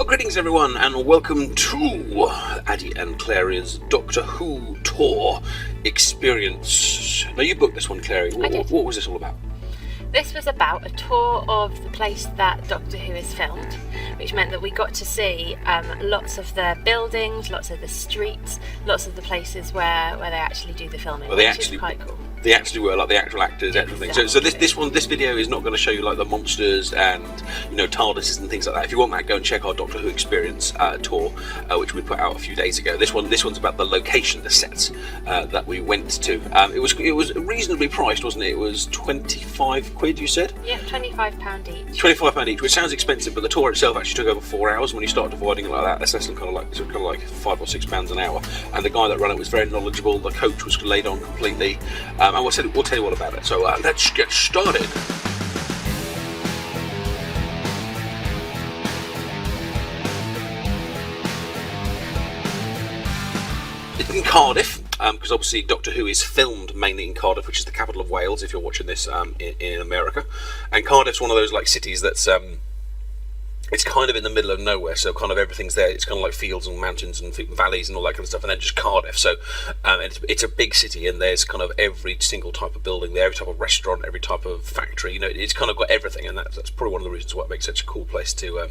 Well, greetings everyone, and welcome to Addy and Clarie's Doctor Who tour experience. Now, you booked this one, Clarie. What was this all about? This was about a tour of the place that Doctor Who is filmed, which meant that we got to see lots of the buildings, lots of the streets, lots of the places where they actually do the filming, which is quite cool. They actually were like the actual actors, everything. So this video is not going to show you like the monsters and TARDISes and things like that. If you want that, go and check our Doctor Who experience tour, which we put out a few days ago. This one's about the location, the sets that we went to. It was reasonably priced, wasn't it? It was £25, you said? Yeah, £25 each. £25 each, which sounds expensive, but the tour itself actually took over 4 hours. When you start dividing it like that, that's less than kind of like £5 or £6 an hour. And the guy that ran it was very knowledgeable. The coach was laid on completely. And we'll tell you all about it. So let's get started. It's in Cardiff, because obviously Doctor Who is filmed mainly in Cardiff, which is the capital of Wales, if you're watching this in America. And Cardiff's one of those like cities that's it's kind of in the middle of nowhere, so kind of everything's there. It's kind of like fields and mountains and valleys and all that kind of stuff, and then just Cardiff. So it's a big city, and there's kind of every single type of building there, every type of restaurant, every type of factory. It's kind of got everything, and that's probably one of the reasons why it makes such a cool place to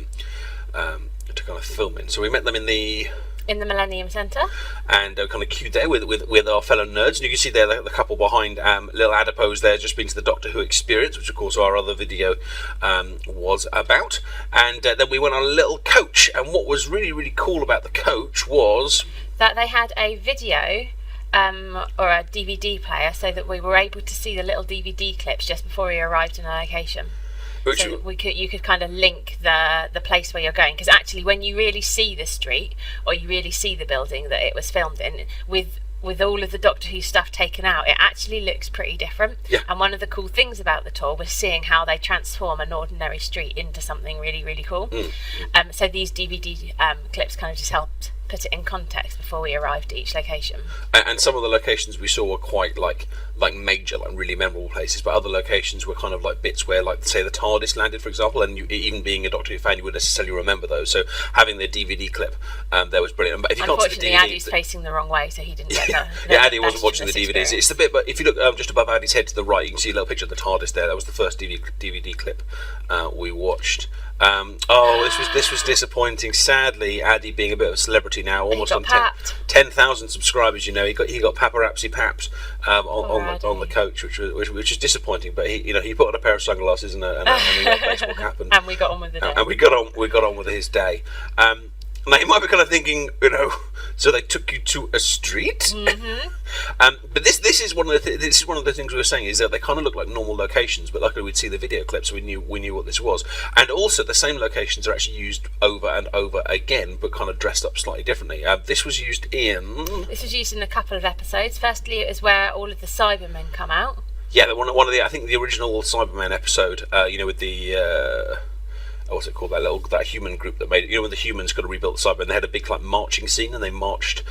kind of film in. So we met them in the Millennium Centre, and kind of queued there with our fellow nerds. And you can see there the couple behind, little adipose there, just been to the Doctor Who experience, which of course our other video was about. And then we went on a little coach, and what was really, really cool about the coach was that they had a video or a DVD player, so that we were able to see the little DVD clips just before we arrived in a location. So you could kind of link the place where you're going, because actually when you really see the street or you really see the building that it was filmed in, with all of the Doctor Who stuff taken out, it actually looks pretty different. Yeah. And one of the cool things about the tour was seeing how they transform an ordinary street into something really, really cool. So these DVD clips kind of just helped put it in context before we arrived at each location. And some of the locations we saw were quite like major, like really memorable places, but other locations were kind of like bits where, like, say the TARDIS landed, for example, and even being a Doctor Who fan, you wouldn't necessarily remember those. So having the DVD clip there was brilliant. But if you can't see the DVD, Addy's facing the wrong way, so he didn't get the yeah, Addy wasn't watching the DVDs. It's the bit, but if you look just above Addy's head to the right, you can see a little picture of the TARDIS there. That was the first DVD clip we watched. This was disappointing. Sadly, Addy, being a bit of a celebrity now, almost on 10,000 subscribers. He got paparazzi paps on the coach, which is disappointing. But he put on a pair of sunglasses and a baseball cap, and we got on with the day. And we got on with his day. Now you might be kind of thinking, so they took you to a street. Mm-hmm. But this is one of the things we were saying, is that they kind of look like normal locations, but luckily we'd see the video clips, so we knew what this was. And also the same locations are actually used over and over again, but kind of dressed up slightly differently. This was used in a couple of episodes. Firstly, it was where all of the Cybermen come out. Yeah, I think the original Cybermen episode. With the. What's it called? That human group that made it. When the humans got to rebuild the Cybermen, they had a big marching scene, and they marched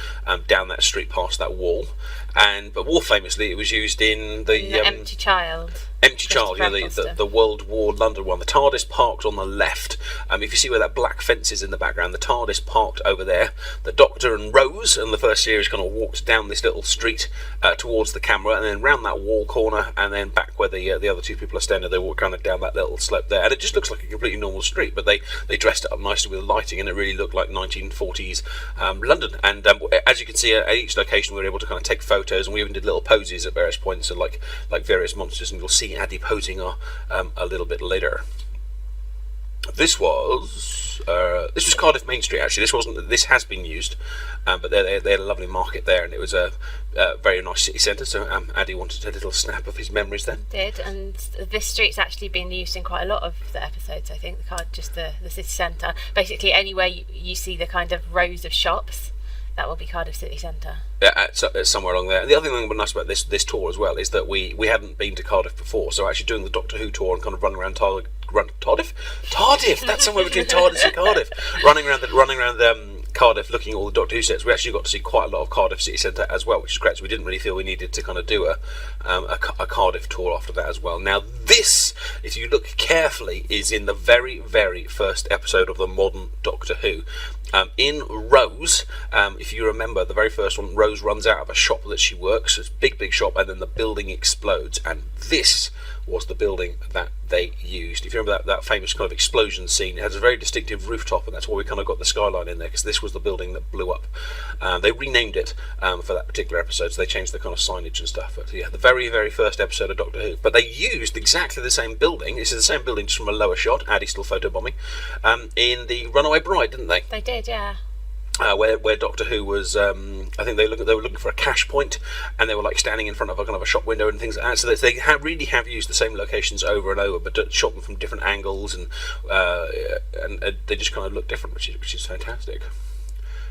down that street past that wall. But more famously, it was used in the Empty Child. The World War London one. The TARDIS parked on the left. If you see where that black fence is in the background, the TARDIS parked over there. The Doctor and Rose in the first series kind of walked down this little street towards the camera, and then round that wall corner, and then back where the other two people are standing. They walk kind of down that little slope there, and it just looks like a completely normal street, but they dressed it up nicely with lighting, and it really looked like 1940s London. And as you can see, at each location we were able to kind of take photos, and we even did little poses at various points, and like various monsters, and you'll see Addy posing a little bit later. This was Cardiff Main Street. Actually, this has been used, but they had a lovely market there, and it was a very nice city centre. So Addy wanted a little snap of his memories then. Did, and this street's actually been used in quite a lot of the episodes. I think the city centre. Basically, anywhere you see the kind of rows of shops, that will be Cardiff City Centre. Yeah, somewhere along there. And the other thing that was nice about this tour as well is that we hadn't been to Cardiff before, so actually doing the Doctor Who tour and kind of running around Cardiff. That's somewhere between TARDIS and Cardiff. Running around Cardiff, looking at all the Doctor Who sets, we actually got to see quite a lot of Cardiff City Centre as well, which is great. So we didn't really feel we needed to kind of do a Cardiff tour after that as well. Now this, if you look carefully, is in the very, very first episode of the modern Doctor Who. In Rose, if you remember, the very first one, Rose runs out of a shop that she works. It's a big, big shop, and then the building explodes. And this was the building that they used. If you remember that famous kind of explosion scene, it has a very distinctive rooftop, and that's why we kind of got the skyline in there, because this was the building that blew up. They renamed it for that particular episode, so they changed the kind of signage and stuff. But yeah, the very, very first episode of Doctor Who. But they used exactly the same building. This is the same building, just from a lower shot. Addy still photobombing. In the Runaway Bride, didn't they? They did, yeah. Where Doctor Who was, I think they were looking for a cash point, and they were like standing in front of a kind of a shop window and things like that. So they really have used the same locations over and over, but shot them from different angles, and they just kind of look different, which is fantastic.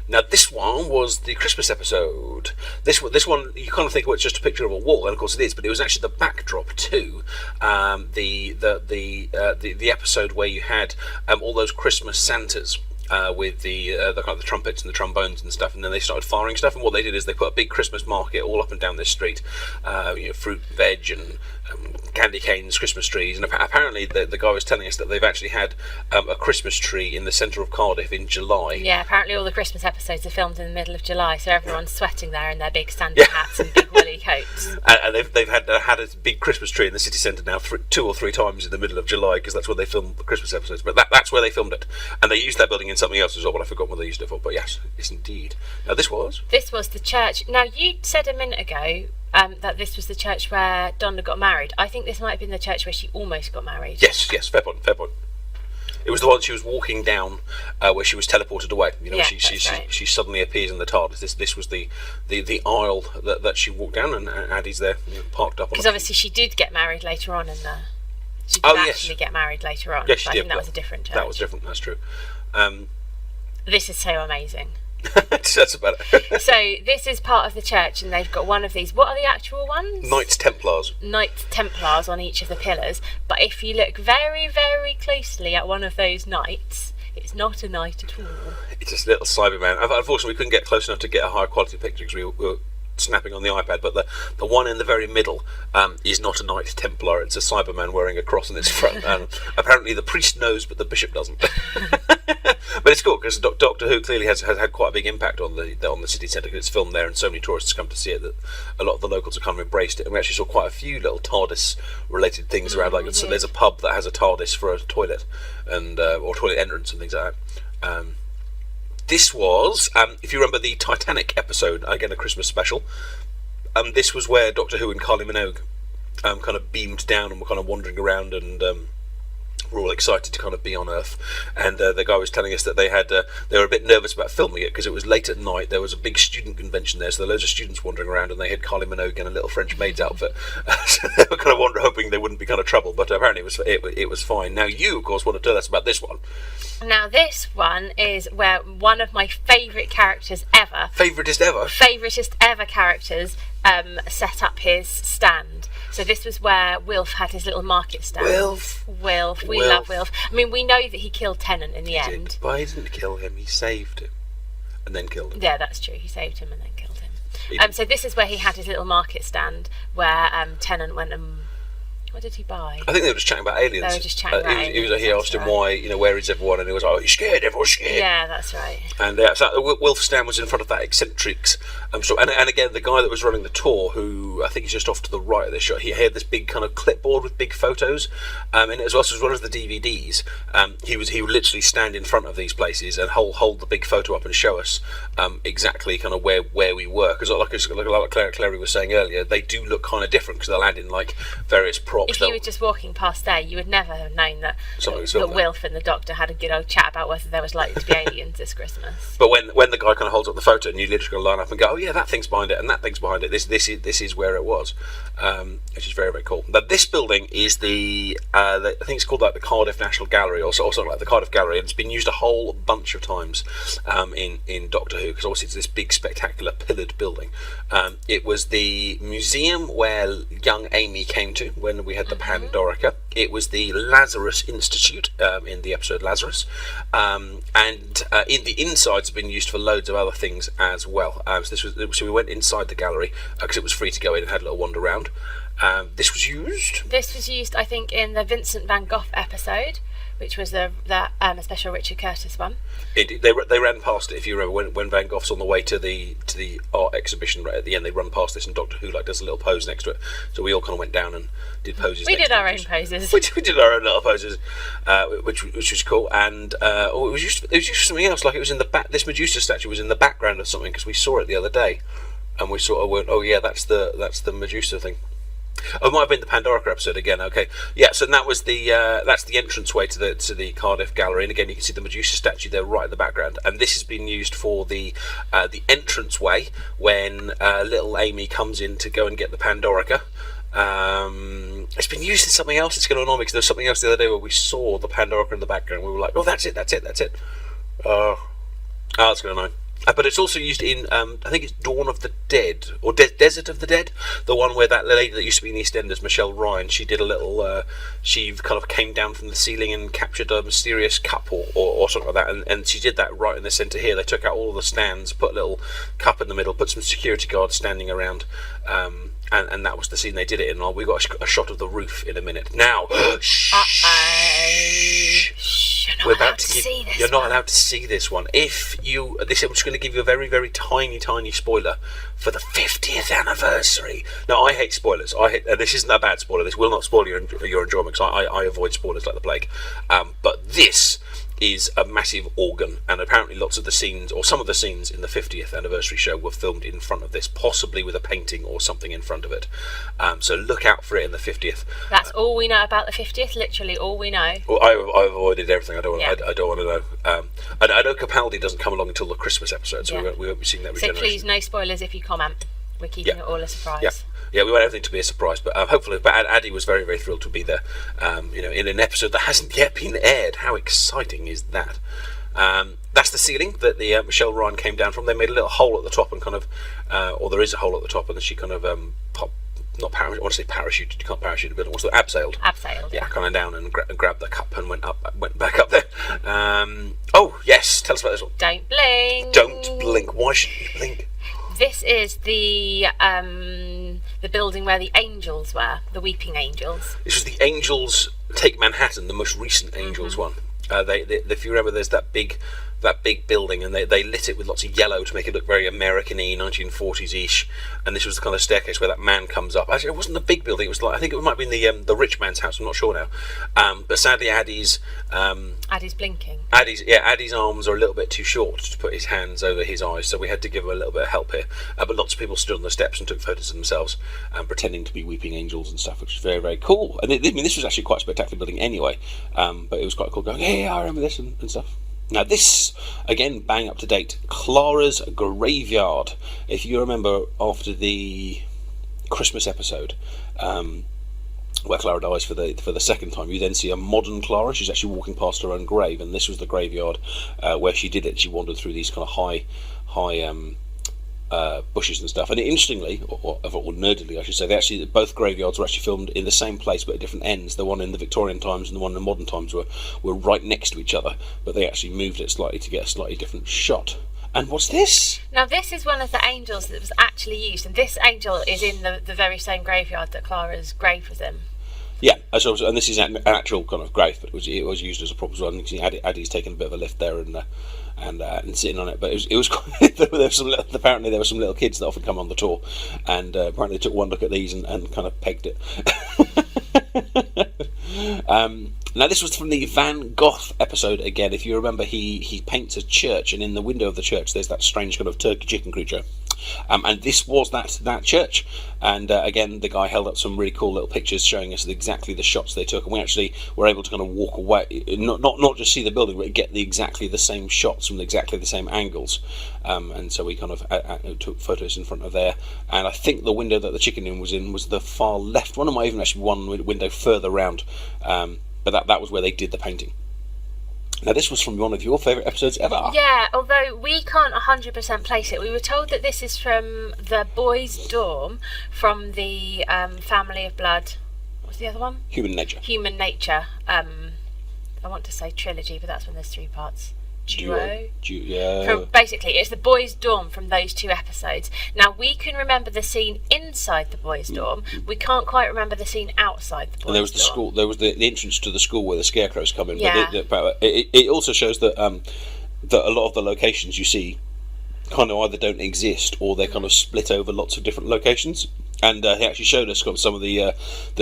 Now this one was the Christmas episode. This one you kind of think, well, it's just a picture of a wall, and of course it is, but it was actually the backdrop to the episode where you had all those Christmas Santas. With the kind of the trumpets and the trombones and stuff, and then they started firing stuff. And what they did is they put a big Christmas market all up and down this street, fruit, veg, and candy canes, Christmas trees. And apparently the guy was telling us that they've actually had a Christmas tree in the centre of Cardiff in July. Yeah, apparently all the Christmas episodes are filmed in the middle of July, so everyone's sweating there in their big Santa hats and big woolly coats. And they've had a big Christmas tree in the city centre now 2 or 3 times in the middle of July, because that's where they film the Christmas episodes. But that's where they filmed it, and they used that building in something else as well, but I forgot what they used it for. But yes indeed. Now this was the church. Now you said a minute ago that this was the church where Donna got married. I think this might have been the church where she almost got married. Yes, fair point. It was the one she was walking down, where she was teleported away. She suddenly appears in the TARDIS. This was the aisle that she walked down, and Addy's there, parked up. Because obviously she did get married later on in the. She did actually get married later on. Yes, she did. I think that was a different church. That was different. That's true. This is so amazing. That's about it. So this is part of the church, and they've got one of these. What are the actual ones? Knights Templars on each of the pillars. But if you look very, very closely at one of those knights, it's not a knight at all. It's just a little Cyberman. Unfortunately, we couldn't get close enough to get a higher quality picture because we were snapping on the iPad, but the one in the very middle is not a Knight Templar. It's a Cyberman wearing a cross on its front, and apparently the priest knows but the bishop doesn't. But it's cool because Doctor Who clearly has had quite a big impact on the city centre, because it's filmed there and so many tourists come to see it that a lot of the locals have kind of embraced it. And we actually saw quite a few little TARDIS related things around, so there's a pub that has a TARDIS for a toilet, and or toilet entrance and things like that. This was, if you remember the Titanic episode, again a Christmas special, this was where Doctor Who and Kylie Minogue kind of beamed down and were kind of wandering around, and were all excited to kind of be on Earth. And the guy was telling us that they were a bit nervous about filming it because it was late at night. There was a big student convention there, so there were loads of students wandering around, and they had Kylie Minogue in a little French maid's outfit. So they were kind of hoping they wouldn't be kind of trouble, but apparently it was fine. Now you, of course, want to tell us about this one. Now this one is where one of my favourite characters ever. Favouriteest ever characters set up his stand. So this was where Wilf had his little market stand. Wilf. We love Wilf. I mean, we know that he killed Tennant in the end. But he didn't kill him, he saved him. And then killed him. Yeah, that's true. He saved him and then killed him. So this is where he had his little market stand, where Tennant went and... What did he buy? I think they were just chatting about aliens. They were just chatting about aliens. He asked him why, where is everyone? And he was like, you're scared, everyone's scared. Yeah, that's right. And so Wilf's stand was in front of that eccentrics. And again, the guy that was running the tour, who I think is just off to the right of this shot, he had this big kind of clipboard with big photos, and as well as the DVDs. He would literally stand in front of these places and hold the big photo up and show us exactly kind of where we were. Because like Clarie was saying earlier, they do look kind of different because they'll add in like various props. If you were just walking past there, you would never have known that Wilf and the Doctor had a good old chat about whether there was likely to be aliens this Christmas. But when the guy kind of holds up the photo, and you literally line up and go, oh yeah, that thing's behind it, and that thing's behind it. This is where it was, which is very, very cool. Now this building is I think it's called like the Cardiff National Gallery or something like the Cardiff Gallery, and it's been used a whole bunch of times in Doctor Who, because obviously it's this big spectacular pillared building. It was the museum where young Amy came to when we had the Pandorica. It was the Lazarus Institute in the episode Lazarus, and in the insides have been used for loads of other things as well. So we went inside the gallery because it was free to go in and had a little wander around. This was used, I think, in the Vincent van Gogh episode, which was a special Richard Curtis one. Indeed, they ran past it. If you remember, when Van Gogh's on the way to the art exhibition, right at the end, they run past this, and Doctor Who does a little pose next to it. So we all kind of went down and did poses. We did our own poses. We did our own little poses, which was cool. And it was used for something else. Like it was in the back. This Medusa statue was in the background of something because we saw it the other day, and we sort of went, "Oh yeah, that's the Medusa thing." Oh, it might have been the Pandorica episode again. Okay, yeah. So that was that's the entranceway to the Cardiff gallery, and again you can see the Medusa statue there right in the background. And this has been used for the entranceway when little Amy comes in to go and get the Pandorica. It's been used in something else. It's going to annoy me because there was something else the other day where we saw the Pandorica in the background. We were like, oh, that's it. That's going to annoy. But it's also used in, I think it's Dawn of the Dead, or Desert of the Dead, the one where that lady that used to be in EastEnders, Michelle Ryan, she did a little, she kind of came down from the ceiling and captured a mysterious cup or something like that, and she did that right in the centre here. They took out all the stands, put a little cup in the middle, put some security guards standing around, and that was the scene they did it in. We got a shot of the roof in a minute. Now, You're not allowed to see this one. I'm just going to give you a very, very tiny, tiny spoiler for the 50th anniversary. Now, I hate spoilers. And this isn't a bad spoiler. This will not spoil your enjoyment, because I avoid spoilers like the plague. But this is a massive organ, and apparently lots of the scenes, or some of the scenes in the 50th anniversary show, were filmed in front of this, possibly with a painting or something in front of it. So look out for it in the 50th. That's all we know about the 50th. Literally all we know. Well, I've avoided everything. I don't want to know. I know Capaldi doesn't come along until the Christmas episode, so we won't be seeing that regeneration. So please, no spoilers if you comment. We're keeping it all a surprise. Yeah, we want everything to be a surprise, but hopefully. But Addy was very, very thrilled to be there. In an episode that hasn't yet been aired. How exciting is that? That's the ceiling that the Michelle Ryan came down from. They made a little hole at the top and kind of, or there is a hole at the top, and then she kind of I want to say parachuted. You can't parachute a bit. What's the abseiled? Abseiled. Yeah, kind of down and grabbed the cup and went back up there. Oh yes, tell us about this one. Don't blink. Don't blink. Why shouldn't you blink? This is the building where the angels were, the Weeping Angels. This was the Angels Take Manhattan, the most recent Angels one. If you remember, there's that big building, and they lit it with lots of yellow to make it look very American-y, 1940s-ish. And this was the kind of staircase where that man comes up. Actually, it wasn't a big building. It was like, I think it might have been the rich man's house. I'm not sure now. But sadly, Addy's blinking. Addy's arms are a little bit too short to put his hands over his eyes, so we had to give him a little bit of help here. But lots of people stood on the steps and took photos of themselves, pretending to be weeping angels and stuff, which was very, very cool. And this was actually quite a spectacular building anyway. But it was quite cool going, hey, I remember this and stuff. Now this, again, bang up to date, Clara's Graveyard. If you remember after the Christmas episode, where Clara dies for the second time, you then see a modern Clara. She's actually walking past her own grave, and this was the graveyard where she did it. She wandered through these kind of high bushes and stuff. And interestingly, or nerdily I should say, both graveyards were actually filmed in the same place but at different ends. The one in the Victorian times and the one in the modern times were right next to each other, but they actually moved it slightly to get a slightly different shot. And what's this? Now this is one of the angels that was actually used, and this angel is in the very same graveyard that Clara's grave was in. Yeah, and this is an actual kind of grave, but it was used as a prop as well. And you can see Addy's taken a bit of a lift there and sitting on it. But it was quite, apparently there were some little kids that often come on the tour, and apparently they took one look at these and kind of pegged it. Now this was from the Van Gogh episode again. If you remember, he paints a church, and in the window of the church there's that strange kind of turkey chicken creature. And this was that church, and again the guy held up some really cool little pictures showing us exactly the shots they took, and we actually were able to kind of walk away, not just see the building, but get exactly the same shots from exactly the same angles. And so we kind of took photos in front of there, and I think the window that the chicken inn was in was the far left one, or might even actually one window further round, but that was where they did the painting. Now this was from one of your favourite episodes ever. Yeah, although we can't 100% place it. We were told that this is from the boys' dorm from the Family of Blood. What's the other one? Human Nature. Human Nature. I want to say trilogy, but that's when there's 3 parts. Duo. Basically, it's the boys' dorm from those 2 episodes. Now, we can remember the scene inside the boys' dorm. We can't quite remember the scene outside the boys' dorm. And there was the school. There was the entrance to the school where the scarecrows come in. Yeah. But it also shows that that a lot of the locations you see kind of either don't exist or they're kind of split over lots of different locations. And he actually showed us some of the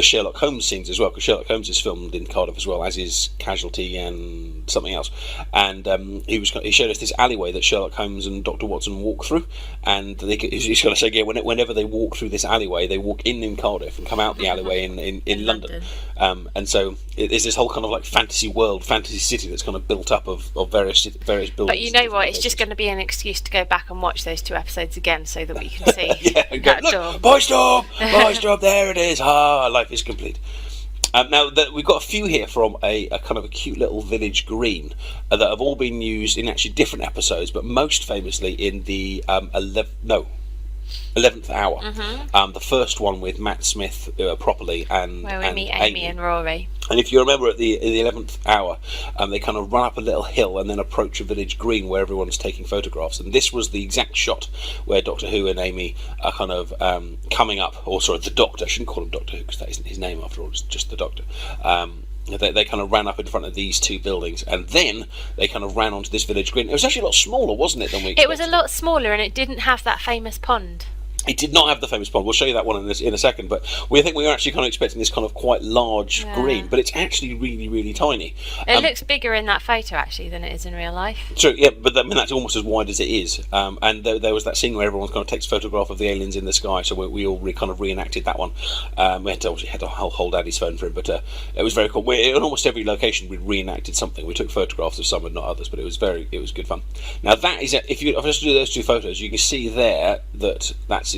Sherlock Holmes scenes as well, because Sherlock Holmes is filmed in Cardiff as well, as is Casualty and something else. And he showed us this alleyway that Sherlock Holmes and Dr. Watson walk through. And he's going to say, yeah, whenever they walk through this alleyway, they walk in Cardiff and come out the alleyway in London. And so there's this whole kind of like fantasy world, fantasy city that's kind of built up of various buildings. But you know what? It's just going to be an excuse to go back and watch those 2 episodes again so that we can see that door. Boys' door! Boys' job, there it is. Life is complete. Now, we've got a few here from a kind of a cute little village green that have all been used in actually different episodes, but most famously in the 11th Hour. The first one with Matt Smith properly, and where we meet Amy and Rory. And if you remember, at the 11th hour, they kind of run up a little hill and then approach a village green where everyone's taking photographs. And this was the exact shot where Doctor Who and Amy are kind of coming up. Or sorry, the Doctor. I shouldn't call him Doctor Who because that isn't his name after all. It's just the Doctor. They kind of ran up in front of these 2 buildings, and then they kind of ran onto this village green. It was actually a lot smaller, wasn't it, than we expected? It was a lot smaller, and it didn't have that famous pond. It did not have the famous pond. We'll show you that one in a second. But I think we were actually kind of expecting this kind of quite large green, but it's actually really, really tiny. It looks bigger in that photo actually than it is in real life. True, yeah, but that's almost as wide as it is. And there was that scene where everyone kind of takes a photograph of the aliens in the sky. So we all kind of reenacted that one. We had to hold Daddy's phone for it, but it was very cool. In almost every location we reenacted something. We took photographs of some and not others, but it was good fun. Now that is if I just do those 2 photos, you can see there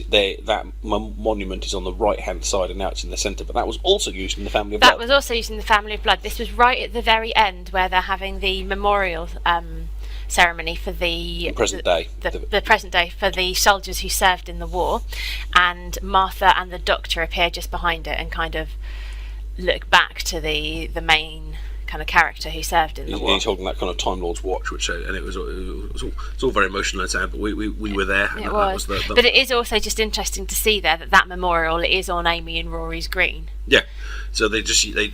that monument is on the right hand side and now it's in the centre, but that was also used in the Family of Blood. That was also used in the Family of Blood. This was right at the very end where they're having the memorial ceremony for the present day for the soldiers who served in the war, and Martha and the Doctor appear just behind it and kind of look back to the main kind of character who served in the war. He's holding that kind of Time Lord's watch, which and it was all very emotional and sad, but we were there. And it was. But it is also just interesting to see there that memorial is on Amy and Rory's green. Yeah. So they just the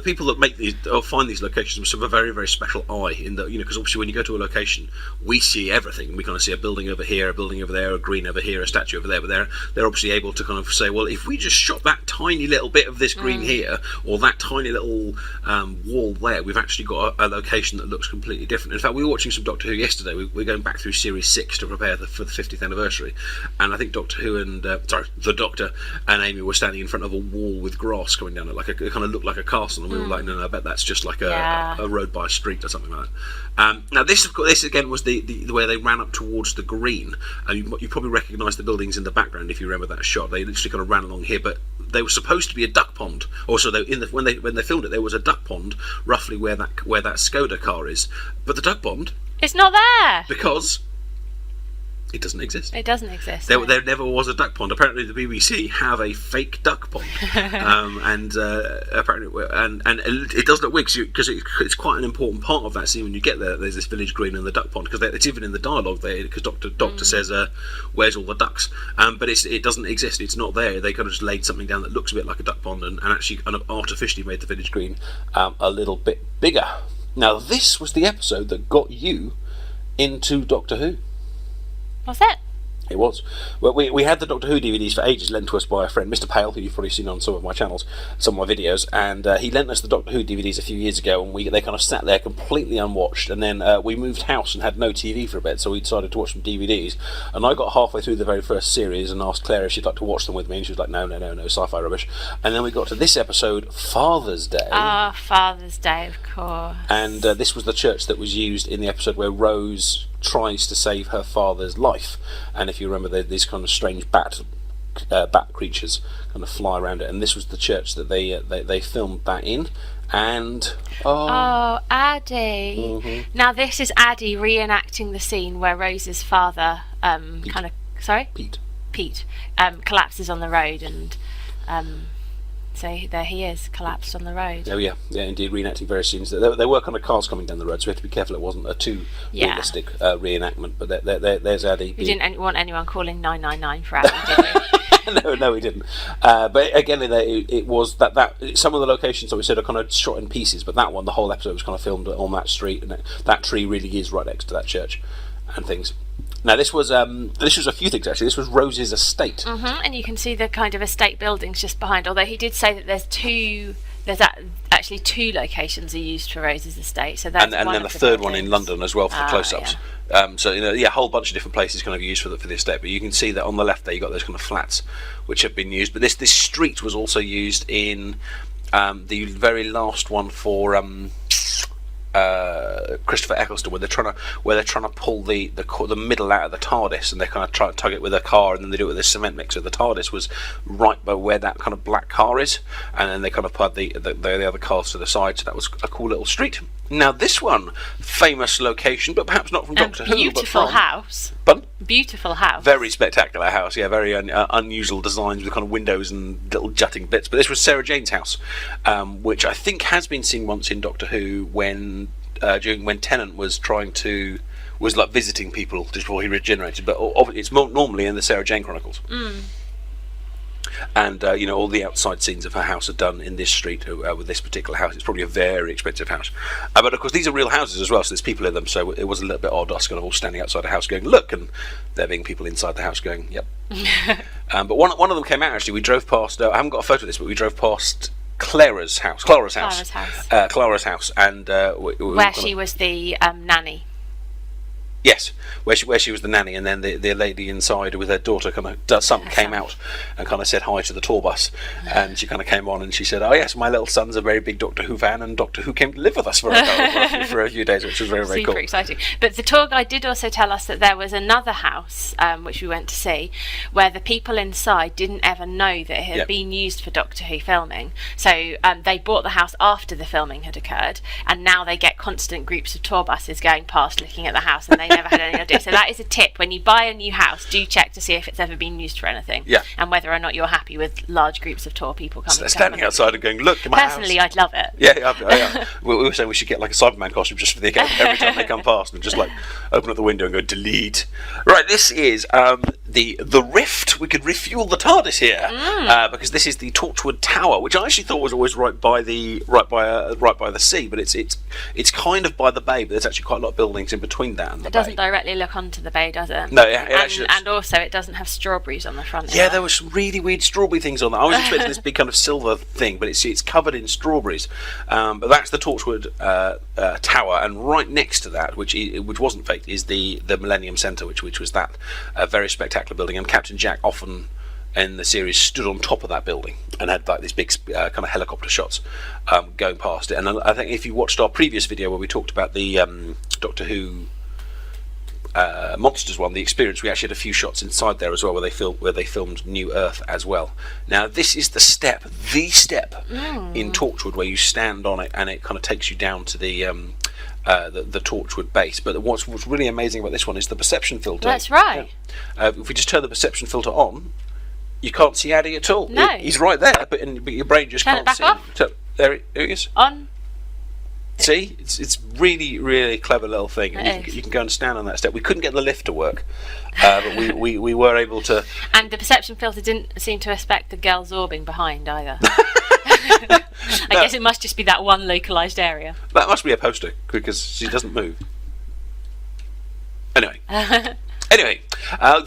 people that make these or find these locations have a very, very special eye in that, because obviously when you go to a location, we see everything. We kind of see a building over here, a building over there, a green over here, a statue over there. But they're obviously able to kind of say, well, if we just shot that tiny little bit of this green here, or that tiny little wall there, we've actually got a location that looks completely different. In fact, we were watching some Doctor Who yesterday. We're going back through Series 6 to prepare for the 50th anniversary, and I think Doctor Who and the Doctor and Amy were standing in front of a wall with grass coming down it, it kind of looked like a castle, and we were like, no, I bet that's just like a road by a street or something like that. Now this again was the where they ran up towards the green, and you probably recognise the buildings in the background if you remember that shot. They literally kind of ran along here, but they were supposed to be a duck pond. Also, when they filmed it, there was a duck pond roughly where that Skoda car is, but the duck pond, it's not there because it doesn't exist. It doesn't exist. There never was a duck pond. Apparently, the BBC have a fake duck pond, and apparently, and it does look weird because it's quite an important part of that scene when you get there. There's this village green and the duck pond, because it's even in the dialogue there, because Doctor says, "Where's all the ducks?" But it doesn't exist. It's not there. They kind of just laid something down that looks a bit like a duck pond, and actually kind of artificially made the village green a little bit bigger. Now, this was the episode that got you into Doctor Who. Was it? It was. Well, we had the Doctor Who DVDs for ages, lent to us by a friend, Mr. Pale, who you've probably seen on some of my channels, some of my videos, and he lent us the Doctor Who DVDs a few years ago, and they kind of sat there completely unwatched, and then we moved house and had no TV for a bit, so we decided to watch some DVDs, and I got halfway through the very first series and asked Claire if she'd like to watch them with me, and she was like, no, sci-fi rubbish, and then we got to this episode, Father's Day. Ah, Father's Day, of course. And this was the church that was used in the episode where Rose tries to save her father's life, and if you remember, these kind of strange bat creatures kind of fly around it, and this was the church that they filmed that in. And Addie. Mm-hmm. Now this is Addie reenacting the scene where Rose's father Pete collapses on the road, and So there he is, collapsed on the road. Oh yeah, indeed, reenacting various scenes. There were kind of cars coming down the road, so we have to be careful it wasn't a too realistic reenactment. But there's Addy. We didn't want anyone calling 999 for Addy, did we? No, we didn't. But again, it was that some of the locations that we said are kind of shot in pieces, but that one, the whole episode was kind of filmed on that street, and that tree really is right next to that church and things. Now this was a few things actually. This was Rose's estate, and you can see the kind of estate buildings just behind. Although he did say that there's actually two locations are used for Rose's estate. So that's and then a third one in London as well for the close-ups. Yeah. So a whole bunch of different places kind of used for the estate. But you can see that on the left there you got those kind of flats which have been used. But this street was also used in the very last one for Christopher Eccleston, where they're trying to pull the middle out of the TARDIS, and they kind of try to tug it with a car, and then they do it with a cement mixer. The TARDIS was right by where that kind of black car is, and then they kind of put the other cars to the side. So that was a cool little street. Now this one, famous location, but perhaps not from Doctor Who. Beautiful house. Pardon? Beautiful house. Very spectacular house. Yeah, very unusual designs with kind of windows and little jutting bits. But this was Sarah Jane's house, which I think has been seen once in Doctor Who when Tennant was like visiting people just before he regenerated. But it's normally in the Sarah Jane Chronicles. And all the outside scenes of her house are done in this street with this particular house. It's probably a very expensive house, but of course these are real houses as well, so there's people in them. So it was a little bit odd, us kind of all standing outside a house going look, and there being people inside the house going yep. But one of them came out actually. We drove past. I haven't got a photo of this, but we drove past Clara's house, and where she was the nanny. Yes, where she was the nanny, and then the lady inside with her daughter came out and kind of said hi to the tour bus, and she kind of came on and she said, "Oh yes, my little son's a very big Doctor Who fan, and Doctor Who came to live with us for a few days," which was very very cool. Super exciting. But the tour guide did also tell us that there was another house which we went to see, where the people inside didn't ever know that it had been used for Doctor Who filming. So they bought the house after the filming had occurred, and now they get constant groups of tour buses going past looking at the house, and they never had any idea. So that is a tip: when you buy a new house, do check to see if it's ever been used for anything, and whether or not you're happy with large groups of tour people coming. Standing outside and going, "Look, at my Personally, house." I'd love it. Yeah. We were saying we should get like a Cyberman costume just for every time they come past, and just like open up the window and go delete. Right, this is the Rift. We could refuel the TARDIS here because this is the Torchwood Tower, which I actually thought was always right by the sea, but it's kind of by the bay, but there's actually quite a lot of buildings in between that and the bay. It doesn't directly look onto the bay, does it? No, and also it doesn't have strawberries on the front. Yeah, there were some really weird strawberry things on that. I was expecting this big kind of silver thing, but it's covered in strawberries. But that's the Torchwood Tower, and right next to that, which wasn't faked, is the Millennium Centre, which was that very spectacular building. And Captain Jack often in the series stood on top of that building and had like these big kind of helicopter shots going past it. And I think if you watched our previous video where we talked about the Doctor Who Monsters one, the experience, we actually had a few shots inside there as well where they filmed New Earth as well. Now this is the step in Torchwood where you stand on it and it kind of takes you down to the Torchwood base. But what's really amazing about this one is the perception filter. That's right. If we just turn the perception filter on, you can't see Addy at all. No. He's right there, but your brain just can't see him. So, there he is. On. See, it's really really clever little thing. And you can go and stand on that step. We couldn't get the lift to work, but we were able to. And the perception filter didn't seem to expect the girl zorbing behind either. I guess it must just be that one localised area. That must be a poster because she doesn't move. Anyway,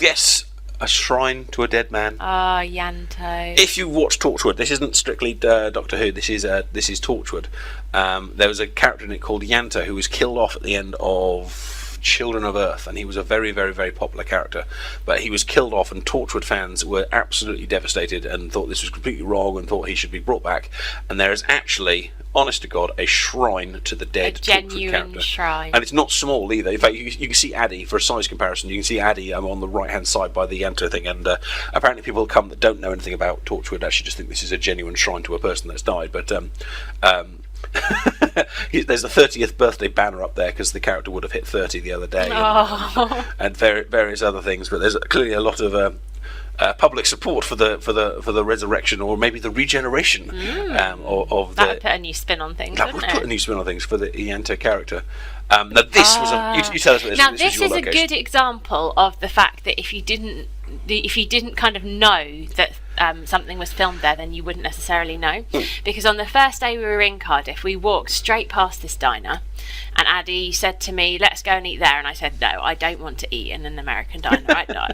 yes. A shrine to a dead man. Ah, Yanto. If you watch Torchwood, this isn't strictly Doctor Who. This is Torchwood. There was a character in it called Yanto who was killed off at the end of Children of Earth, and he was a very, very, very popular character. But he was killed off, and Torchwood fans were absolutely devastated and thought this was completely wrong and thought he should be brought back. And there is actually, honest to God, a shrine to the dead Torchwood character. Shrine. And it's not small either. In fact, you can see Addy, for a size comparison, you can see Addy on the right-hand side by the Yanto thing, and apparently people come that don't know anything about Torchwood actually just think this is a genuine shrine to a person that's died. But there's a 30th birthday banner up there because the character would have hit 30 the other day, and various other things. But there's clearly a lot of public support for the resurrection, or maybe the regeneration of that the. would put a new spin on things. That would put a new spin on things for the Ianto character. Now this was you tell us what this is a good example of the fact that if you didn't kind of know that something was filmed there, then you wouldn't necessarily know. Because on the first day we were in Cardiff, we walked straight past this diner, and Addy said to me, "Let's go and eat there." And I said, "No, I don't want to eat in an American diner.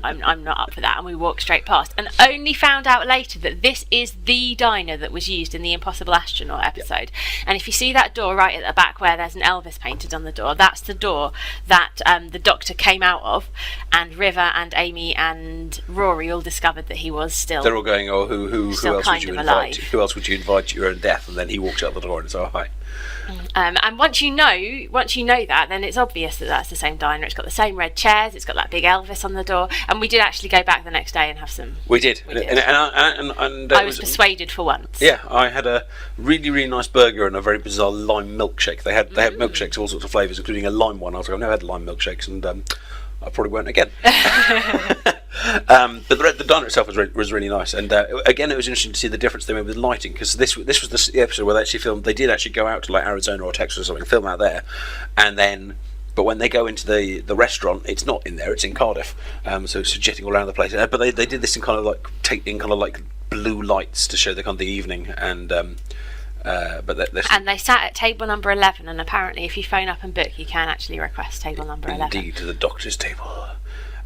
I'm not up for that." And we walked straight past, and only found out later that this is the diner that was used in the Impossible Astronaut episode. And if you see that door right at the back where there's an Elvis painted on the door, that's the door that the Doctor came out of, and River and Amy and Rory all discovered that he was still. They're all going, "Oh, who else would you invite? Who else would you invite to your own death?" And then he walks out the door and says, "Oh, hi." And once you know that, then it's obvious that that's the same diner. It's got the same red chairs. It's got that big Elvis on the door. And we did actually go back the next day and have some. We did. And I was persuaded for once. Yeah, I had a really, really nice burger and a very bizarre lime milkshake. They had milkshakes of all sorts of flavours, including a lime one. I was like, I've never had lime milkshakes, and I probably won't again. But the diner itself was really nice, and again, it was interesting to see the difference they made with lighting, because this was the episode where they actually filmed. They did actually go out to like Arizona or Texas or something, film out there, and then. But when they go into the restaurant, it's not in there; it's in Cardiff. So it's jetting all around the place. But they did this in kind of like blue lights to show the kind of the evening, and and they sat at table number 11, and apparently if you phone up and book, you can actually request table number 11. Indeed, to the Doctor's table.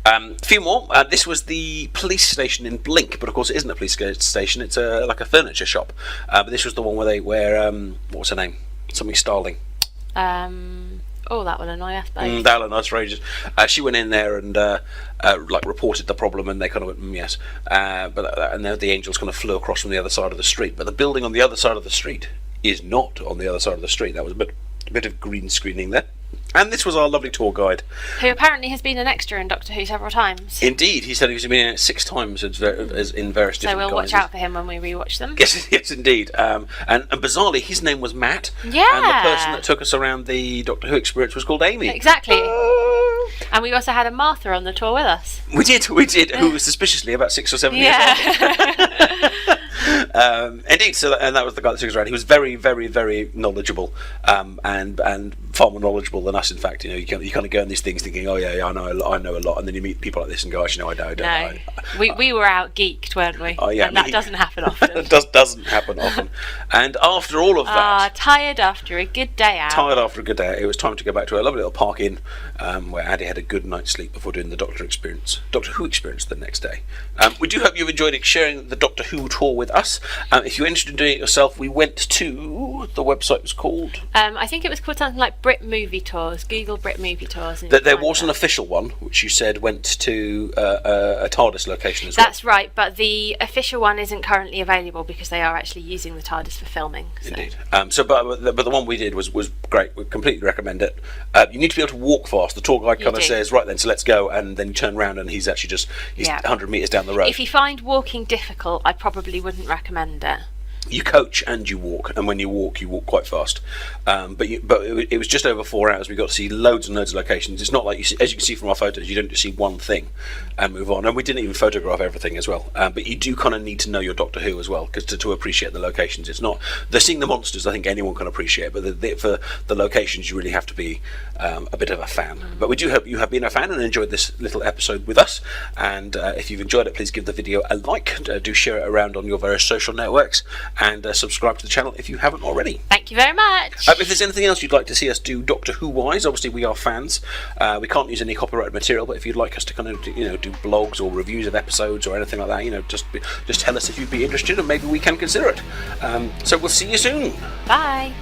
A few more. This was the police station in Blink, but of course it isn't a police station. It's like a furniture shop. But this was the one where what was her name? Something Starling. Oh, that will annoy us both. That will annoy us for ages. She went in there and reported the problem, and they kind of went, yes. And then the angels kind of flew across from the other side of the street. But the building on the other side of the street is not on the other side of the street. That was a bit of green screening there. And this was our lovely tour guide, who apparently has been an extra in Doctor Who several times. Indeed, he said he's been in it 6 times as in various different guises. So we'll watch out for him when we rewatch them. Yes, indeed. And bizarrely, his name was Matt. Yeah. And the person that took us around the Doctor Who experience was called Amy. Exactly. And we also had a Martha on the tour with us. We did. Who was suspiciously about 6 or 7 years old. Indeed. So, and that was the guy that took us around. He was very, very, very knowledgeable, and far more knowledgeable than us. In fact, you kind of go on these things thinking, oh yeah, I know a lot, and then you meet people like this and go, actually, no, I don't. We were out geeked, weren't we? Oh yeah, and that doesn't happen often. It doesn't happen often. And after all of that, tired after a good day out. It was time to go back to a lovely little park inn, where Addy had a good night's sleep before doing the Doctor Who experience the next day. We do hope you've enjoyed sharing the Doctor Who tour with us. If you're interested in doing it yourself, we went to the website was called. I think it was called something like Britmovietours. Google Britmovietours. There was an official one, which you said went to a TARDIS location as well. That's right, but the official one isn't currently available because they are actually using the TARDIS for filming. So. Indeed. But the one we did was great. We completely recommend it. You need to be able to walk fast. The tour guide kind of says, right then, so let's go, and then you turn around and he's actually just 100 metres down the road. If you find walking difficult, I probably wouldn't recommend it. You coach and you walk, and when you walk quite fast. But it was just over 4 hours. We got to see loads and loads of locations. It's not like as you can see from our photos, you don't just see one thing and move on. And we didn't even photograph everything as well. But you do kind of need to know your Doctor Who as well, because to appreciate the locations, it's not seeing the monsters. I think anyone can appreciate, but for the locations, you really have to be a bit of a fan. But we do hope you have been a fan and enjoyed this little episode with us. And if you've enjoyed it, please give the video a like. Do share it around on your various social networks. And subscribe to the channel if you haven't already. Thank you very much. If there's anything else you'd like to see us do Doctor Who wise, obviously we are fans. We can't use any copyrighted material, but if you'd like us to kind of do blogs or reviews of episodes or anything like that, just tell us if you'd be interested, and maybe we can consider it. So we'll see you soon. Bye.